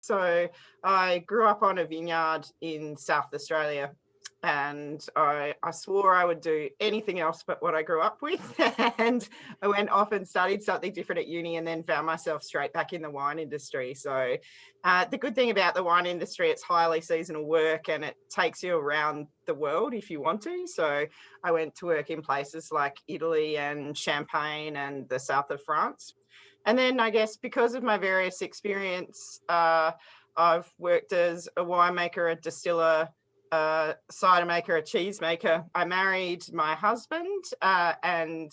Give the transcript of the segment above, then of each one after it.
So I grew up on a vineyard in South Australia, and I swore I would do anything else but what I grew up with. And I went off and studied something different at uni and then found myself straight back in the wine industry. So the good thing about the wine industry, it's highly seasonal work and it takes you around the world if you want to. So I went to work in places like Italy and Champagne and the south of France. And then I guess because of my various experience, I've worked as a winemaker, a distiller, a cider maker, a cheese maker. I married my husband, and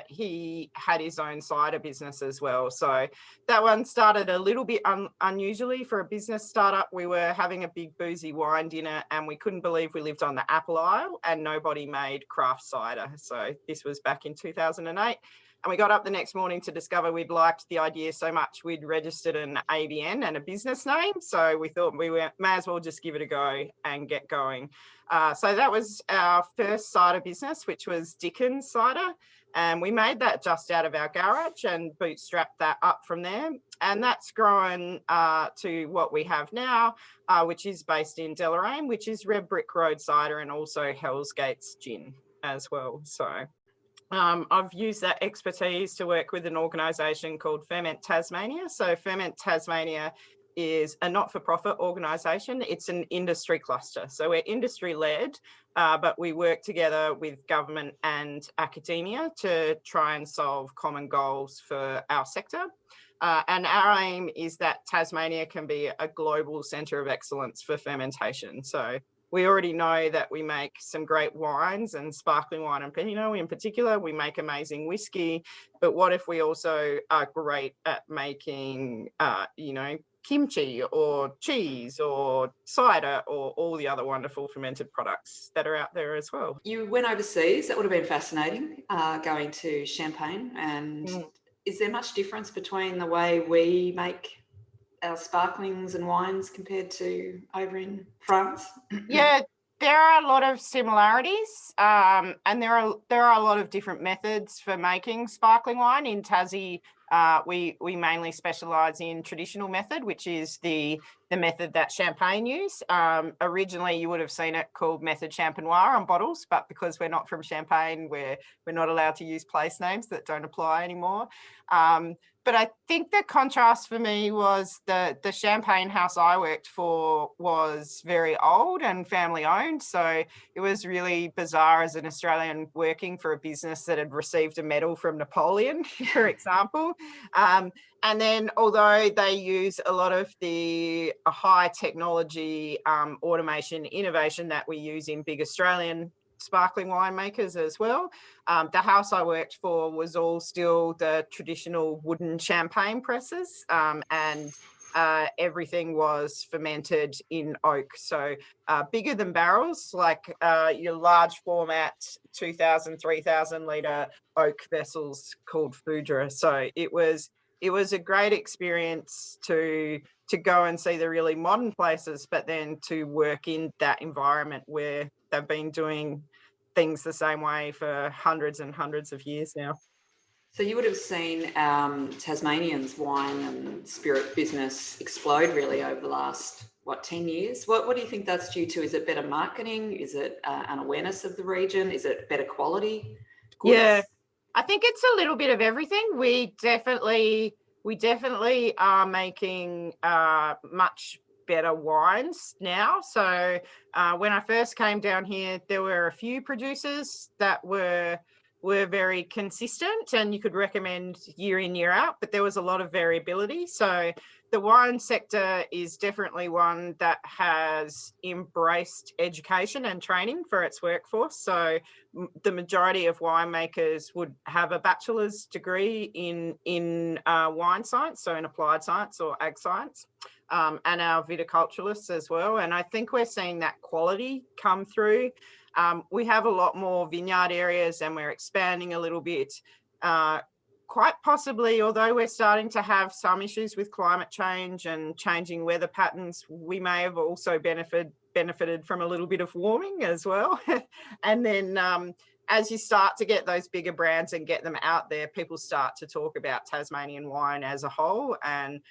he had his own cider business as well. So that one started a little bit unusually for a business startup. We were having a big boozy wine dinner and we couldn't believe we lived on the Apple Isle and nobody made craft cider. So this was back in 2008. And we got up the next morning to discover we'd liked the idea so much we'd registered an ABN and a business name. So we thought may as well just give it a go and get going. So that was our first cider business, which was Dickens Cider. And we made that just out of our garage and bootstrapped that up from there. And that's grown to what we have now, which is based in Deloraine, which is Red Brick Road Cider and also Hell's Gates Gin as well. So I've used that expertise to work with an organisation called Ferment Tasmania. So Ferment Tasmania is a not-for-profit organisation. It's an industry cluster. So we're industry-led, but we work together with government and academia to try and solve common goals for our sector. And our aim is that Tasmania can be a global centre of excellence for fermentation. So we already know that we make some great wines and sparkling wine and Pinot in particular. We make amazing whiskey, but what if we also are great at making, kimchi or cheese or cider or all the other wonderful fermented products that are out there as well. You went overseas. That would have been fascinating, going to Champagne. And is there much difference between the way we make our sparklings and wines compared to over in France? Yeah, there are a lot of similarities, and there are a lot of different methods for making sparkling wine. In Tassie, we mainly specialise in traditional method, which is the method that Champagne use. Originally, you would have seen it called Method Champenoise on bottles, but because we're not from Champagne, we're not allowed to use place names that don't apply anymore. But I think the contrast for me was the Champagne house I worked for was very old and family owned. So it was really bizarre as an Australian working for a business that had received a medal from Napoleon, for example. And then although they use a lot of the high technology automation innovation that we use in big Australian sparkling winemakers as well. The house I worked for was all still the traditional wooden champagne presses, and everything was fermented in oak. So bigger than barrels, like your large format 2,000, 3,000 litre oak vessels called Foudre. So it was a great experience to go and see the really modern places, but then to work in that environment where they've been doing things the same way for hundreds and hundreds of years now. So you would have seen Tasmanians' wine and spirit business explode really over the last, 10 years? What do you think that's due to? Is it better marketing? Is it an awareness of the region? Is it better quality goods? Yeah, I think it's a little bit of everything. We definitely are making much better wines now. So when I first came down here, there were a few producers that were very consistent and you could recommend year in, year out, but there was a lot of variability. So the wine sector is definitely one that has embraced education and training for its workforce. So the majority of winemakers would have a bachelor's degree in wine science, so in applied science or ag science. And our viticulturalists as well. And I think we're seeing that quality come through. We have a lot more vineyard areas and we're expanding a little bit. Quite possibly, although we're starting to have some issues with climate change and changing weather patterns, we may have also benefited from a little bit of warming as well. And then as you start to get those bigger brands and get them out there, people start to talk about Tasmanian wine as a whole. And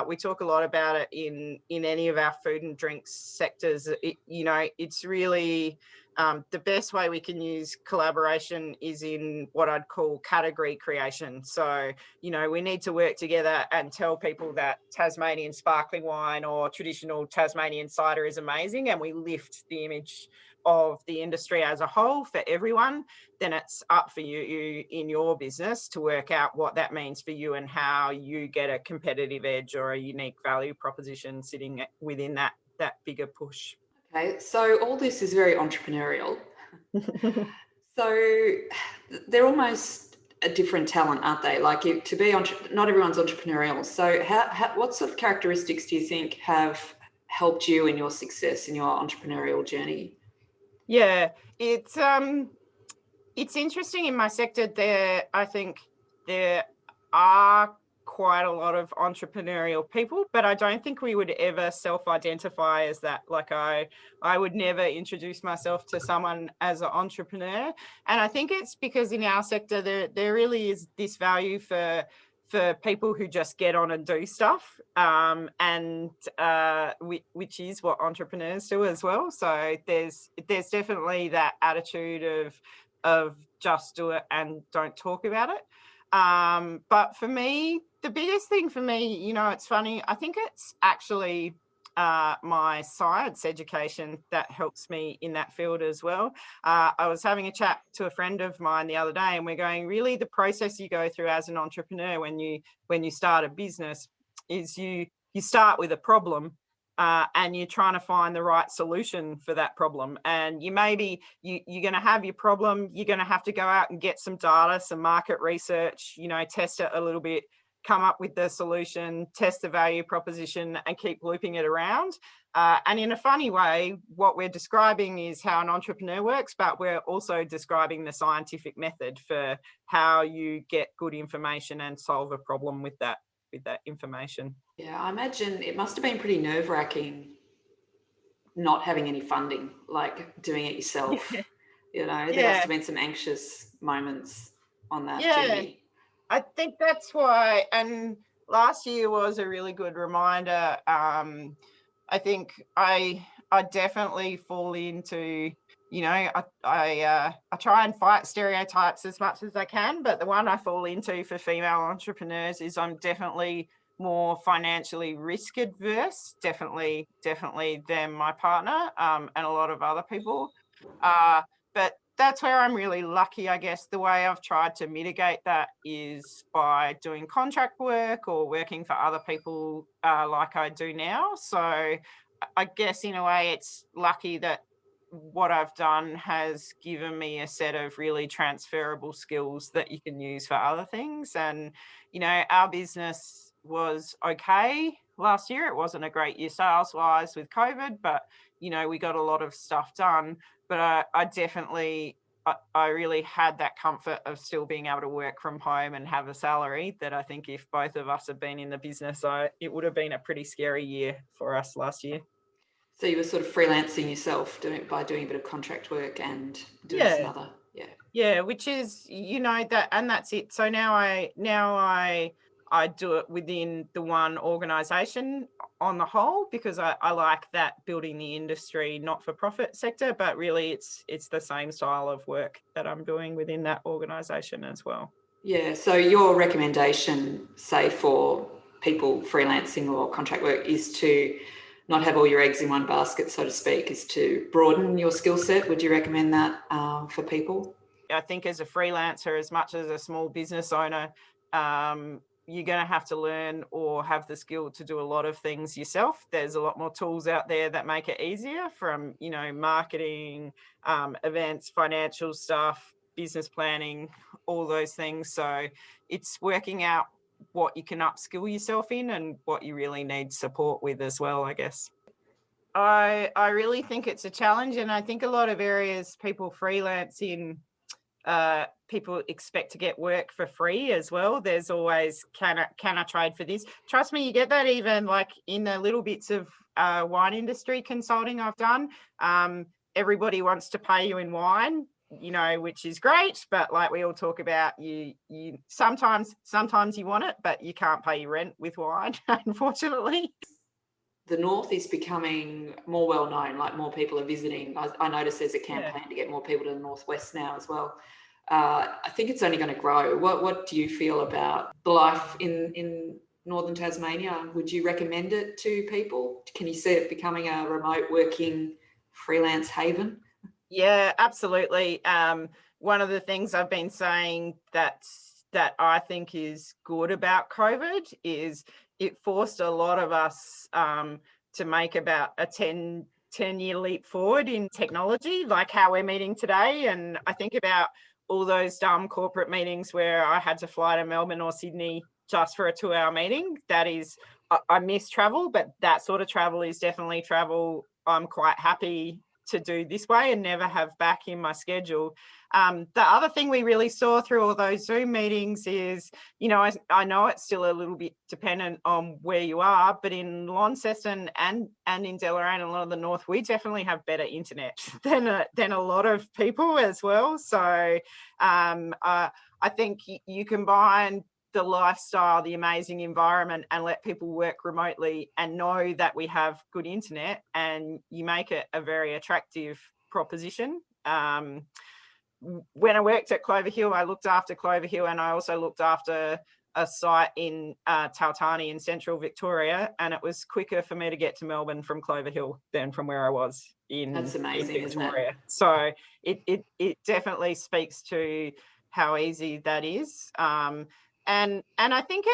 we talk a lot about it in any of our food and drinks sectors. It's really the best way we can use collaboration is in what I'd call category creation. So, we need to work together and tell people that Tasmanian sparkling wine or traditional Tasmanian cider is amazing, and we lift the image of the industry as a whole for everyone. Then it's up for you in your business to work out what that means for you and how you get a competitive edge or a unique value proposition sitting within that bigger push. Okay, so all this is very entrepreneurial. So they're almost a different talent, aren't they? Like to be not everyone's entrepreneurial. So what sort of characteristics do you think have helped you in your success in your entrepreneurial journey? Yeah, it's interesting in my sector. I think there are quite a lot of entrepreneurial people, but I don't think we would ever self-identify as that. Like I would never introduce myself to someone as an entrepreneur. And I think it's because in our sector, there really is this value for people who just get on and do stuff, which is what entrepreneurs do as well. So there's definitely that attitude of just do it and don't talk about it. But for me, the biggest thing for me, it's funny, I think it's actually my science education that helps me in that field as well. I was having a chat to a friend of mine the other day, and we're going, really the process you go through as an entrepreneur when you start a business is you start with a problem. And you're trying to find the right solution for that problem. And you're going to have your problem. You're going to have to go out and get some data, some market research, test it a little bit, come up with the solution, test the value proposition, and keep looping it around. And in a funny way, what we're describing is how an entrepreneur works, but we're also describing the scientific method for how you get good information and solve a problem with that information. Yeah, I imagine it must have been pretty nerve-wracking not having any funding, like doing it yourself. There must have been some anxious moments on that journey. I think that's why, and last year was a really good reminder. I think I definitely fall into, I try and fight stereotypes as much as I can, but the one I fall into for female entrepreneurs is I'm definitely more financially risk adverse, definitely than my partner and a lot of other people. But that's where I'm really lucky, I guess. The way I've tried to mitigate that is by doing contract work or working for other people like I do now. So I guess in a way it's lucky that what I've done has given me a set of really transferable skills that you can use for other things. And, our business was okay last year. It wasn't a great year sales-wise with COVID, but, we got a lot of stuff done. But I really had that comfort of still being able to work from home and have a salary that I think if both of us had been in the business, it would have been a pretty scary year for us last year. So you were sort of freelancing yourself by doing a bit of contract work and doing some other, which is, that's it. So now I do it within the one organisation on the whole, because I like that building the industry not-for-profit sector, but really it's the same style of work that I'm doing within that organisation as well. Yeah, so your recommendation, say for people freelancing or contract work, is to not have all your eggs in one basket, so to speak, is to broaden your skill set. Would you recommend that for people? I think as a freelancer, as much as a small business owner, you're going to have to learn or have the skill to do a lot of things yourself. There's a lot more tools out there that make it easier, from, marketing, events, financial stuff, business planning, all those things. So it's working out what you can upskill yourself in and what you really need support with as well, I guess. I really think it's a challenge, and I think a lot of areas people freelance in, people expect to get work for free as well. There's always, can I trade for this? Trust me, you get that even like in the little bits of wine industry consulting I've done. Everybody wants to pay you in wine. you know, which is great, but like we all talk about, you sometimes you want it, but you can't pay your rent with wine, unfortunately. The North is becoming more well known, like more people are visiting. I noticed there's a campaign to get more people to the Northwest now as well. I think it's only going to grow. What do you feel about the life in Northern Tasmania? Would you recommend it to people? Can you see it becoming a remote working freelance haven? Yeah, absolutely. One of the things I've been saying that I think is good about COVID is it forced a lot of us to make about a 10-year leap forward in technology, like how we're meeting today. And I think about all those dumb corporate meetings where I had to fly to Melbourne or Sydney just for a 2-hour meeting. That is, I miss travel, but that sort of travel is definitely travel I'm quite happy to do this way and never have back in my schedule. The other thing we really saw through all those Zoom meetings is, you know, I know it's still a little bit dependent on where you are, but in Launceston and in Deloraine and a lot of the North, we definitely have better internet than a lot of people as well. So I think you combine the lifestyle, the amazing environment, and let people work remotely and know that we have good internet, and you make it a very attractive proposition. When I worked at Clover Hill, I looked after Clover Hill, and I also looked after a site in Tautani in central Victoria, and it was quicker for me to get to Melbourne from Clover Hill than from where I was in, That's amazing, in Victoria. isn't it? So it definitely speaks to how easy that is. And I think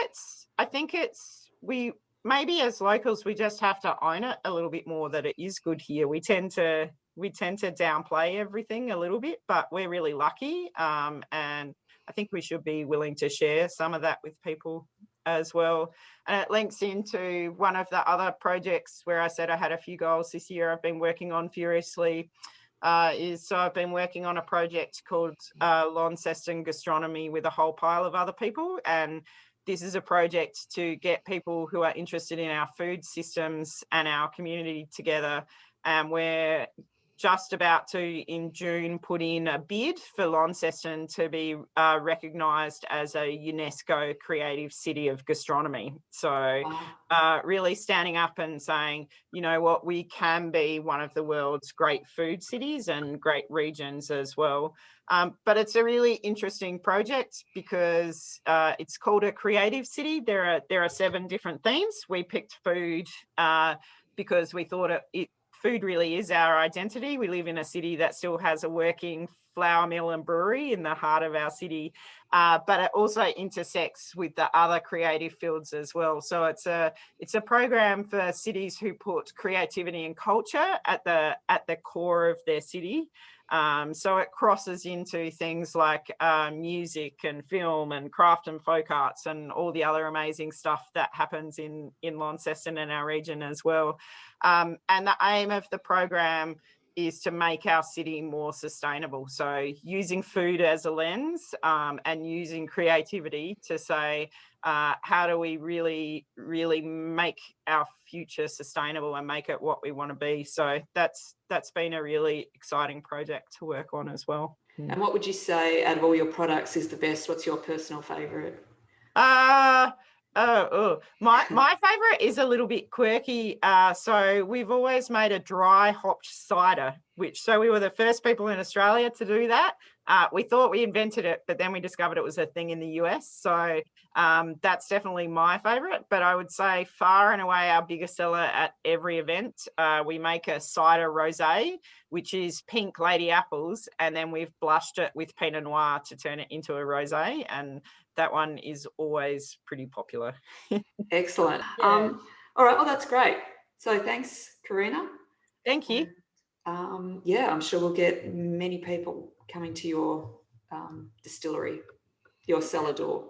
it's we maybe as locals we just have to own it a little bit more that it is good here. We tend to downplay everything a little bit, but we're really lucky. And I think we should be willing to share some of that with people as well. And it links into one of the other projects where I said I had a few goals this year I've been working on furiously. So I've been working on a project called Launceston Gastronomy with a whole pile of other people. And this is a project to get people who are interested in our food systems and our community together. And we're just about to, in June, put in a bid for Launceston to be recognised as a UNESCO Creative City of Gastronomy. So really standing up and saying, you know what, we can be one of the world's great food cities and great regions as well. But it's a really interesting project because it's called a creative city. There are 7 different themes. We picked food because we thought food really is our identity. We live in a city that still has a working flour mill and brewery in the heart of our city, but it also intersects with the other creative fields as well. So it's a program for cities who put creativity and culture at the core of their city. So it crosses into things like music and film and craft and folk arts and all the other amazing stuff that happens in Launceston and our region as well. And the aim of the program is to make our city more sustainable. So using food as a lens and using creativity to say, how do we really, really make our future sustainable and make it what we want to be? So that's been a really exciting project to work on as well. And what would you say out of all your products is the best? What's your personal favourite? My favourite is a little bit quirky. So we've always made a dry hopped cider, so we were the first people in Australia to do that. We thought we invented it, but then we discovered it was a thing in the US. So that's definitely my favourite. But I would say far and away our biggest seller at every event, we make a cider rosé, which is pink lady apples, and then we've blushed it with Pinot Noir to turn it into a rosé, and that one is always pretty popular. Excellent. Yeah. All right, well, that's great. So thanks, Karina. Thank you. Yeah, I'm sure we'll get many people coming to your distillery, your cellar door.